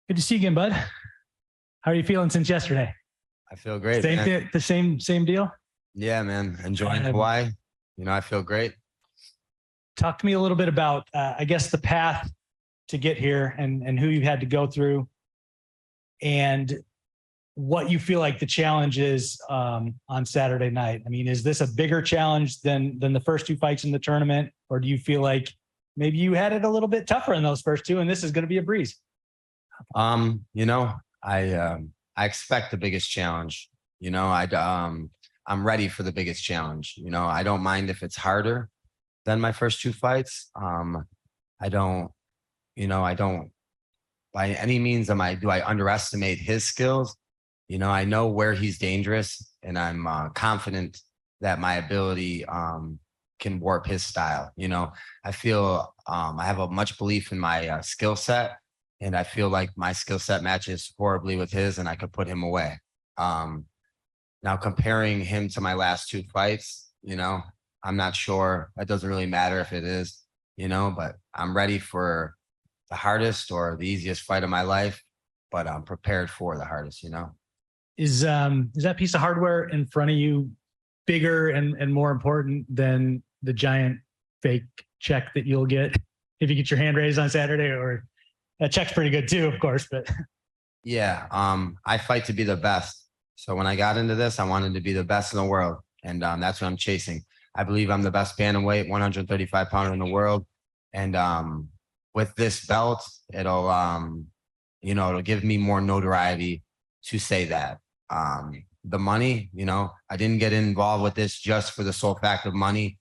Good to see you again, bud. How are you feeling since yesterday? I feel great. The same deal. Yeah, man. Enjoying Hawaii. I feel great. Talk to me a little bit about, I guess, the path to get here and who you've had to go through, and what you feel like the challenge is on Saturday night. I mean, is this a bigger challenge than the first two fights in the tournament, or do you feel like maybe you had it a little bit tougher in those first two, and this is going to be a breeze? I expect the biggest challenge. I'm ready for the biggest challenge. I don't mind if it's harder than my first two fights. I don't by any means do I underestimate his skills. I know where he's dangerous, and I'm confident that my ability can warp his style. I feel I have a much belief in my skill set, and I feel like my skill set matches horribly with his, and I could put him away. Now, comparing him to my last two fights, I'm not sure. That doesn't really matter if it is, but I'm ready for the hardest or the easiest fight of my life, but I'm prepared for the hardest, Is that piece of hardware in front of you bigger and more important than the giant fake check that you'll get if you get your hand raised on Saturday? Or that check's pretty good too, of course, but yeah, I fight to be the best. So when I got into this, I wanted to be the best in the world, and that's what I'm chasing. I believe I'm the best bantamweight, 135 pounder in the world, and with this belt, it'll give me more notoriety to say that. The money, I didn't get involved with this just for the sole fact of money.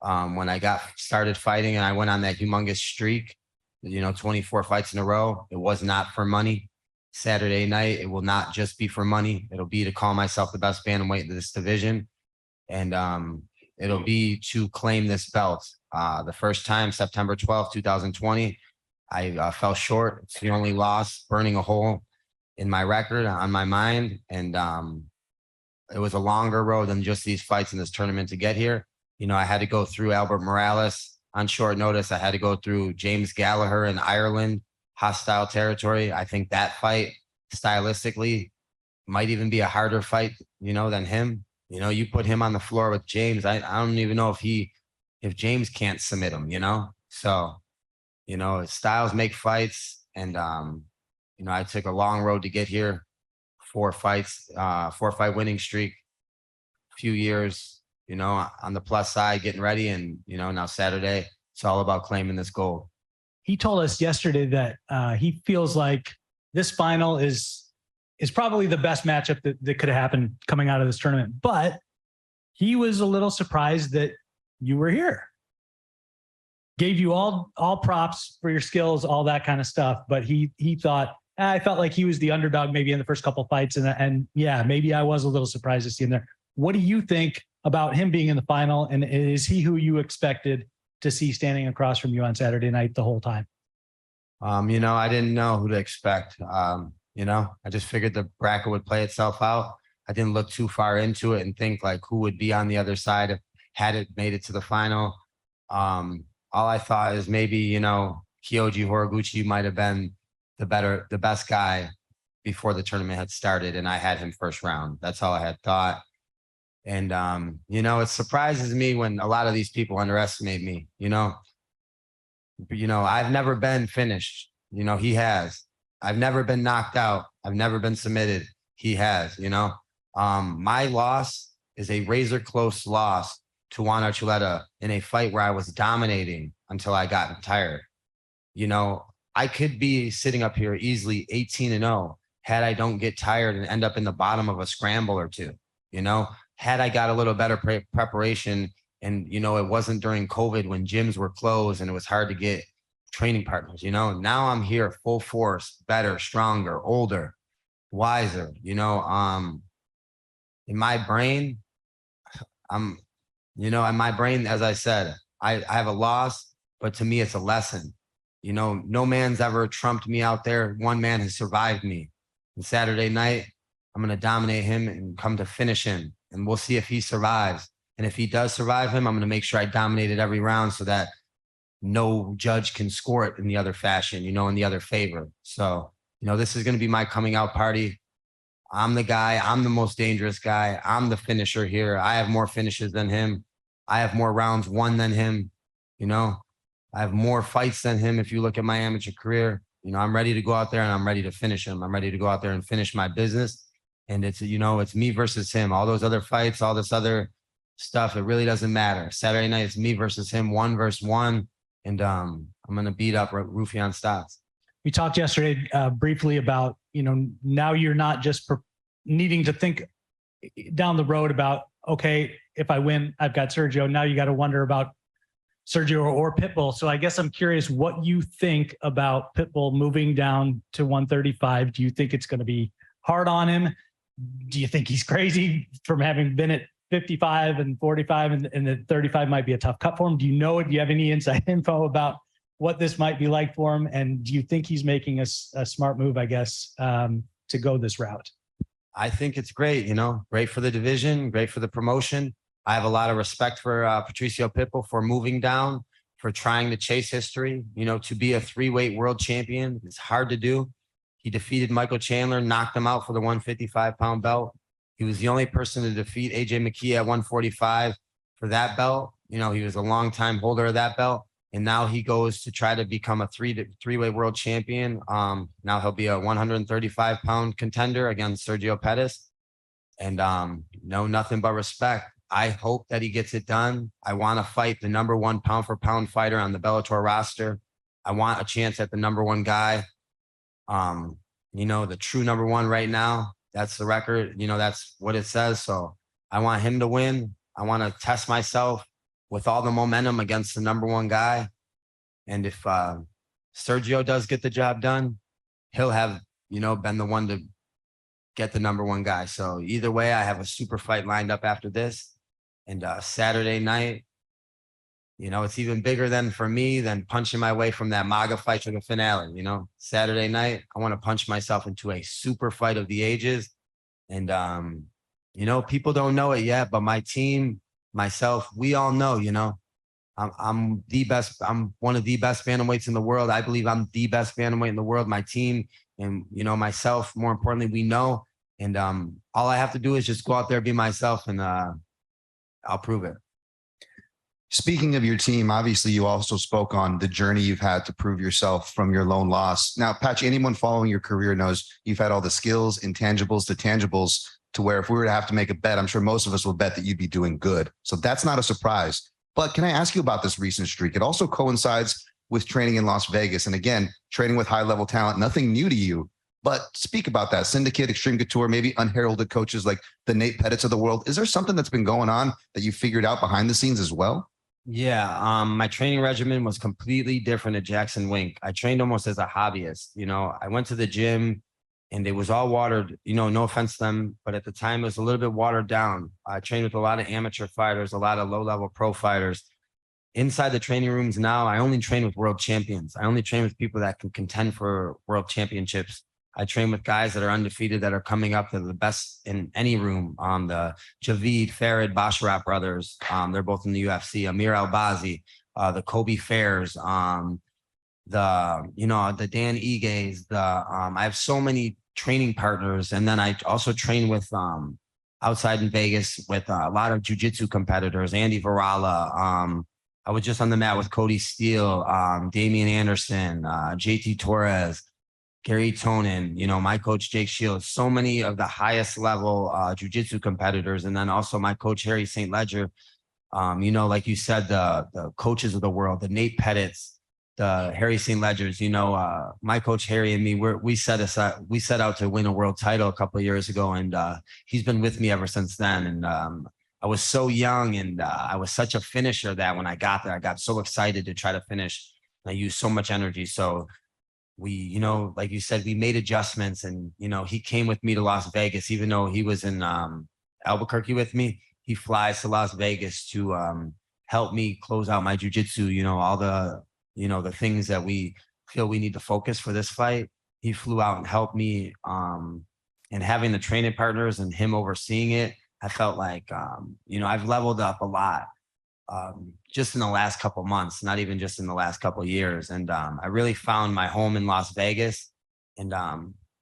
When I got started fighting and I went on that humongous streak, 24 fights in a row, it was not for money. Saturday night, it will not just be for money. It'll be to call myself the best bantamweight in this division. And it'll be to claim this belt. The first time, September 12th, 2020, I fell short. It's the only loss, burning a hole in my record, on my mind. And it was a longer road than just these fights in this tournament to get here. I had to go through Albert Morales on short notice. I had to go through James Gallagher in Ireland, hostile territory. I think that fight stylistically might even be a harder fight, than him. You put him on the floor with James. I don't even know if James can't submit him, So, styles make fights. And, I took a long road to get here. 4 fight winning streak, few years, on the plus side, getting ready. And, now Saturday, it's all about claiming this gold. He told us yesterday that he feels like this final is probably the best matchup that could have happened coming out of this tournament. But he was a little surprised that you were here. Gave you all props for your skills, all that kind of stuff. But he thought, I felt like he was the underdog maybe in the first couple of fights. And yeah, maybe I was a little surprised to see him there. What do you think about him being in the final? And is he who you expected to see standing across from you on Saturday night the whole time? I didn't know who to expect. I just figured the bracket would play itself out. I didn't look too far into it and think like who would be on the other side had it made it to the final. All I thought is maybe, Kyoji Horiguchi might have been the best guy before the tournament had started, and I had him first round. That's all I had thought. And, it surprises me when a lot of these people underestimate me, I've never been finished. He has. I've never been knocked out. I've never been submitted. He has, my loss is a razor close loss to Juan Archuleta in a fight where I was dominating until I got tired. I could be sitting up here easily 18-0 had I don't get tired and end up in the bottom of a scramble or two, had I got a little better preparation. And, it wasn't during COVID when gyms were closed and it was hard to get training partners, now I'm here full force, better, stronger, older, wiser, in my brain, in my brain, as I said, I have a loss, but to me, it's a lesson. No man's ever trumped me out there. One man has survived me. And Saturday night, I'm going to dominate him and come to finish him. And we'll see if he survives. And if he does survive him, I'm going to make sure I dominated every round so that no judge can score it in the other fashion, in the other favor. So this is going to be my coming out party. I'm the guy. I'm the most dangerous guy. I'm the finisher here. I have more finishes than him. I have more rounds won than him. I have more fights than him. If you look at my amateur career, I'm ready to go out there and I'm ready to finish him. I'm ready to go out there and finish my business. And it's me versus him. All those other fights, all this other stuff, it really doesn't matter. Saturday night, it's me versus him, 1-versus-1. And I'm going to beat up Raufeon Stots. We talked yesterday briefly about, now you're not just needing to think down the road about, okay, if I win, I've got Sergio. Now you got to wonder about Sergio or Pitbull. So I guess I'm curious what you think about Pitbull moving down to 135. Do you think it's going to be hard on him? Do you think he's crazy from having been at 55 and 45 and the 35 might be a tough cut for him? Do you have any inside info about what this might be like for him? And do you think he's making a smart move, I guess, to go this route? I think it's great, great for the division, great for the promotion. I have a lot of respect for Patricio Pitbull for moving down, for trying to chase history. To be a 3-weight world champion is hard to do. He defeated Michael Chandler, knocked him out for the 155-pound belt. He was the only person to defeat AJ McKee at 145 for that belt. He was a long-time holder of that belt. And now he goes to try to become a three-weight world champion. Now he'll be a 135-pound contender against Sergio Pettis. And nothing but respect. I hope that he gets it done. I want to fight the #1 pound-for-pound fighter on the Bellator roster. I want a chance at the #1 guy. The true #1 right now. That's the record. That's what it says. So I want him to win. I want to test myself with all the momentum against the #1 guy. And if Sergio does get the job done, he'll have, been the one to get the #1 guy. So either way, I have a super fight lined up after this. And Saturday night, it's even bigger for me than punching my way from that MAGA fight to the finale. Saturday night, I want to punch myself into a super fight of the ages. And, people don't know it yet, but my team, myself, we all know, I'm the best. I'm one of the best bantamweights in the world. I believe I'm the best bantamweight in the world. My team and, myself, more importantly, we know. And all I have to do is just go out there, be myself, and I'll prove it. Speaking of your team, obviously you also spoke on the journey you've had to prove yourself from your lone loss. Now, Patchy, anyone following your career knows you've had all the skills, intangibles, the tangibles, to where if we were to have to make a bet, I'm sure most of us would bet that you'd be doing good. So that's not a surprise. But can I ask you about this recent streak? It also coincides with training in Las Vegas. And again, training with high-level talent, nothing new to you. But speak about that. Syndicate, Extreme Couture, maybe unheralded coaches like the Nate Pettits of the world. Is there something that's been going on that you figured out behind the scenes as well? Yeah, my training regimen was completely different at Jackson Wink. I trained almost as a hobbyist. I went to the gym and it was all watered, no offense to them, but at the time it was a little bit watered down. I trained with a lot of amateur fighters, a lot of low-level pro fighters. Inside the training rooms now, I only train with world champions. I only train with people that can contend for world championships. I train with guys that are undefeated, that are coming up to the best in any room. The Javid, Farid, Basharat brothers. They're both in the UFC. Amir Albazi, the Kobe Fairs, the Dan Iges. I have so many training partners. And then I also train with outside in Vegas with a lot of jiu-jitsu competitors. Andy Varala. I was just on the mat with Cody Steele, Damian Anderson, JT Torres, Gary Tonin, my coach, Jake Shields, so many of the highest level jiu-jitsu competitors. And then also my coach, Harry St. Ledger, like you said, the coaches of the world, the Nate Pettits, the Harry St. Ledgers, my coach, Harry, and me, we set out to win a world title a couple of years ago. And he's been with me ever since then. And I was so young and I was such a finisher that when I got there, I got so excited to try to finish. And I used so much energy. So we, like you said, we made adjustments and, he came with me to Las Vegas, even though he was in Albuquerque with me. He flies to Las Vegas to help me close out my jiu-jitsu, all the, the things that we feel we need to focus for this fight. He flew out and helped me. And having the training partners and him overseeing it, I felt like, I've leveled up a lot. Just in the last couple of months, not even just in the last couple of years. And I really found my home in Las Vegas. And,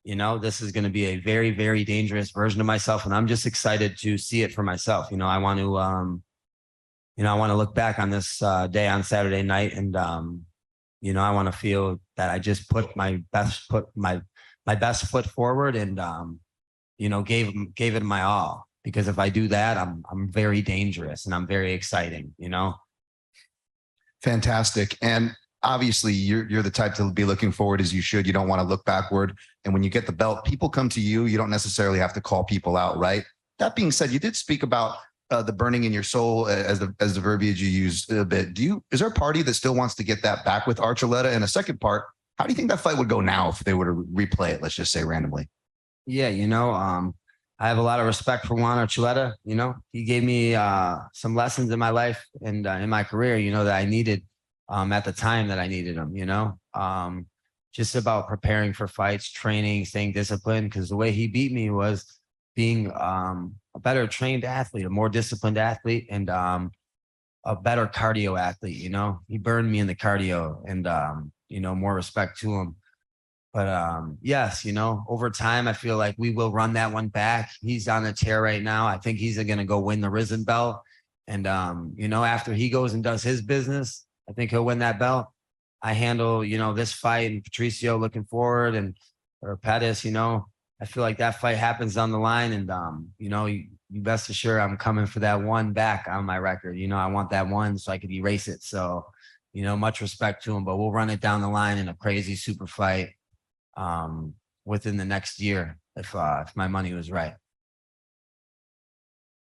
you know, this is going to be a very, very dangerous version of myself. And I'm just excited to see it for myself. You know, I want to, I want to look back on this day on Saturday night, and I want to feel that I just put my best foot forward, and gave it my all. Because if I do that, I'm very dangerous and I'm very exciting. Fantastic. And obviously you're the type to be looking forward as you should. You don't want to look backward. And when you get the belt, people come to you. You don't necessarily have to call people out, right? That being said, you did speak about the burning in your soul as the verbiage you used a bit. Is there a party that still wants to get that back with Archuleta? And a second part, how do you think that fight would go now if they were to replay it? Let's just say randomly. Yeah, I have a lot of respect for Juan Archuleta. He gave me some lessons in my life and in my career, that I needed at the time that I needed them, just about preparing for fights, training, staying disciplined. Because the way he beat me was being a better trained athlete, a more disciplined athlete, and a better cardio athlete. He burned me in the cardio, and, more respect to him. But yes, over time, I feel like we will run that one back. He's on a tear right now. I think he's going to go win the Risen belt. And, after he goes and does his business, I think he'll win that belt. I handle, this fight and Patricio looking forward, or Pettis, I feel like that fight happens down the line. And, you best assure I'm coming for that one back on my record. I want that one so I could erase it. So, much respect to him, but we'll run it down the line in a crazy super fight within the next year if my money was right.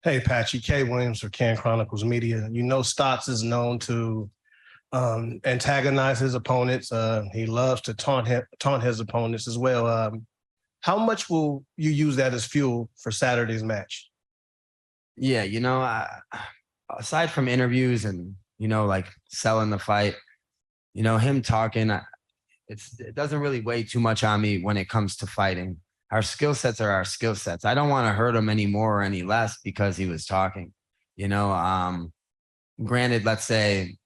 Hey, Patchy, K. Williams for Can Chronicles Media. Stots is known to antagonize his opponents. He loves to taunt his opponents as well. How much will you use that as fuel for Saturday's match? Yeah, aside from interviews and, like selling the fight, him talking, it doesn't really weigh too much on me when it comes to fighting. Our skill sets are our skill sets. I don't want to hurt him any more or any less because he was talking. Granted, let's say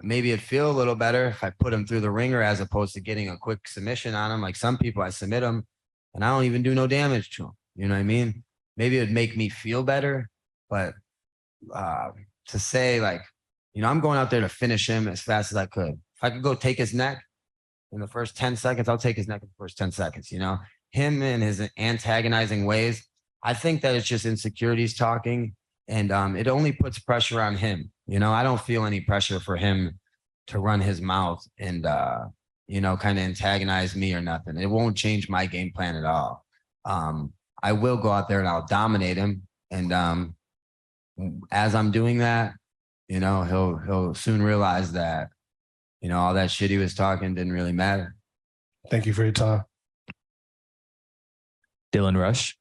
maybe it'd feel a little better if I put him through the ringer as opposed to getting a quick submission on him. Like some people, I submit them and I don't even do no damage to him. You know what I mean? Maybe it'd make me feel better, but to say like, I'm going out there to finish him as fast as I could. If I could go take his neck in the first 10 seconds, I'll take his neck in the first 10 seconds, him and his antagonizing ways. I think that it's just insecurities talking, and it only puts pressure on him. I don't feel any pressure for him to run his mouth and, kind of antagonize me or nothing. It won't change my game plan at all. I will go out there and I'll dominate him. And as I'm doing that, he'll soon realize that, all that shit he was talking didn't really matter. Thank you for your time. Dylan Rush.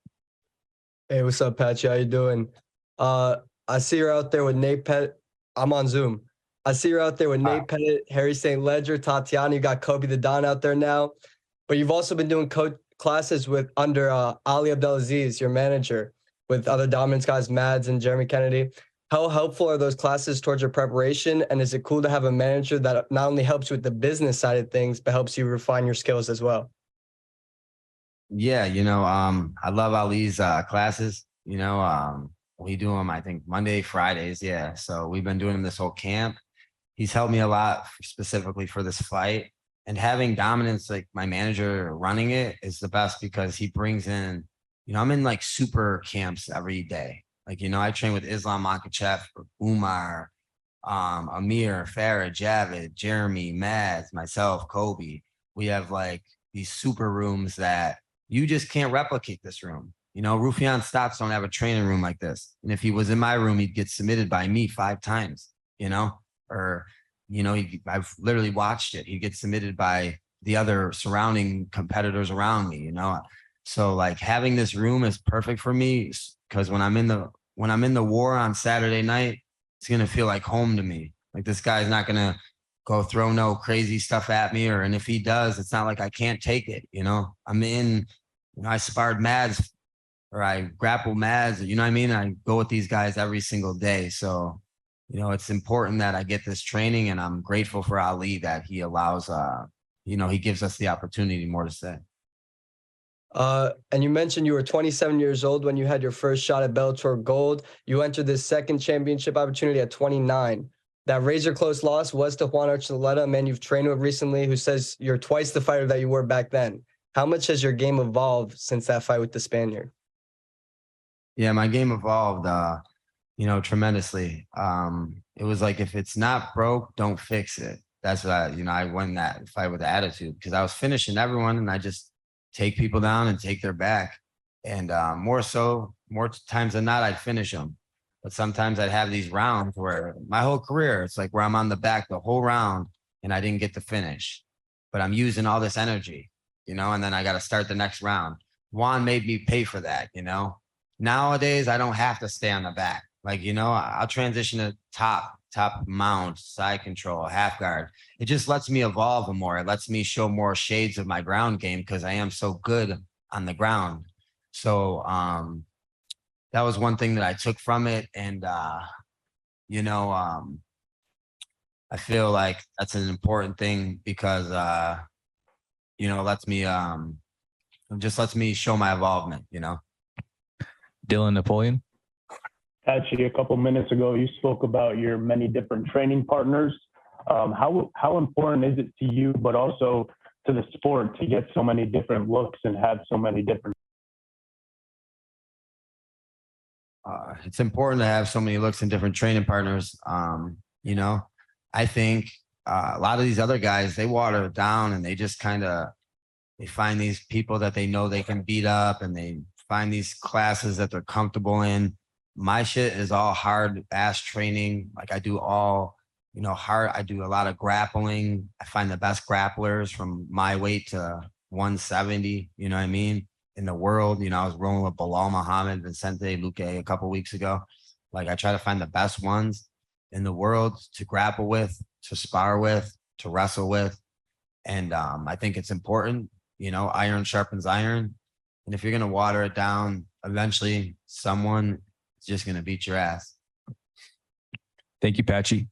Hey, what's up, Patchy? How you doing? I see you're out there with Nate Pettit. I'm on Zoom. I see you're out there with Nate Pettit, Harry St. Ledger, Tatiana. You got Kobe the Don out there now. But you've also been doing classes under Ali Abdel Aziz, your manager, with other dominance guys, Mads and Jeremy Kennedy. How helpful are those classes towards your preparation? And is it cool to have a manager that not only helps you with the business side of things, but helps you refine your skills as well? Yeah, I love Ali's classes. We do them, I think, Monday, Fridays. Yeah. So we've been doing them this whole camp. He's helped me a lot specifically for this fight. And having dominance, like my manager running it, is the best because he brings in, I'm in like super camps every day. Like, I train with Islam Makhachev, Umar, Amir, Farah, Javid, Jeremy, Mads, myself, Kobe. We have like these super rooms that you just can't replicate this room. Raufeon Stots don't have a training room like this. And if he was in my room, he'd get submitted by me 5 times, or, I've literally watched it. He'd get submitted by the other surrounding competitors around me, So like having this room is perfect for me because when I'm in the war on Saturday night, it's going to feel like home to me. Like this guy's not going to go throw no crazy stuff at me, and if he does, it's not like I can't take it. I'm in, I sparred Mads, or I grapple Mads, what I mean? I go with these guys every single day. So, it's important that I get this training, and I'm grateful for Ali that he allows, he gives us the opportunity more to say. And you mentioned you were 27 years old when you had your first shot at Bellator Gold. You entered this second championship opportunity at 29. That razor close loss was to Juan Archuleta, a man you've trained with recently, who says you're twice the fighter that you were back then. How much has your game evolved since that fight with the Spaniard? Yeah, my game evolved, tremendously. It was like, if it's not broke, don't fix it. That's what I won that fight with attitude, because I was finishing everyone and I just take people down and take their back. And more times than not, I'd finish them. But sometimes I'd have these rounds where my whole career, it's like where I'm on the back the whole round and I didn't get to finish, but I'm using all this energy, and then I got to start the next round. Juan made me pay for that, Nowadays, I don't have to stay on the back. Like, I'll transition to top mount, side control, half guard. It just lets me evolve more. It lets me show more shades of my ground game because I am so good on the ground. So that was one thing that I took from it. And, I feel like that's an important thing because, just lets me show my involvement, Dylan Napoleon. Patchy, a couple minutes ago, you spoke about your many different training partners. How important is it to you, but also to the sport, to get so many different looks and have so many different? It's important to have so many looks and different training partners. I think a lot of these other guys, they water it down and they just they find these people that they know they can beat up and they find these classes that they're comfortable in. My shit is all hard ass training. Like I do all, hard. I do a lot of grappling. I find the best grapplers from my weight to 170, you know what I mean? In the world, I was rolling with Bilal Muhammad, Vicente Luque a couple weeks ago. Like I try to find the best ones in the world to grapple with, to spar with, to wrestle with. And I think it's important, iron sharpens iron. And if you're going to water it down, eventually someone is just going to beat your ass. Thank you, Patchy.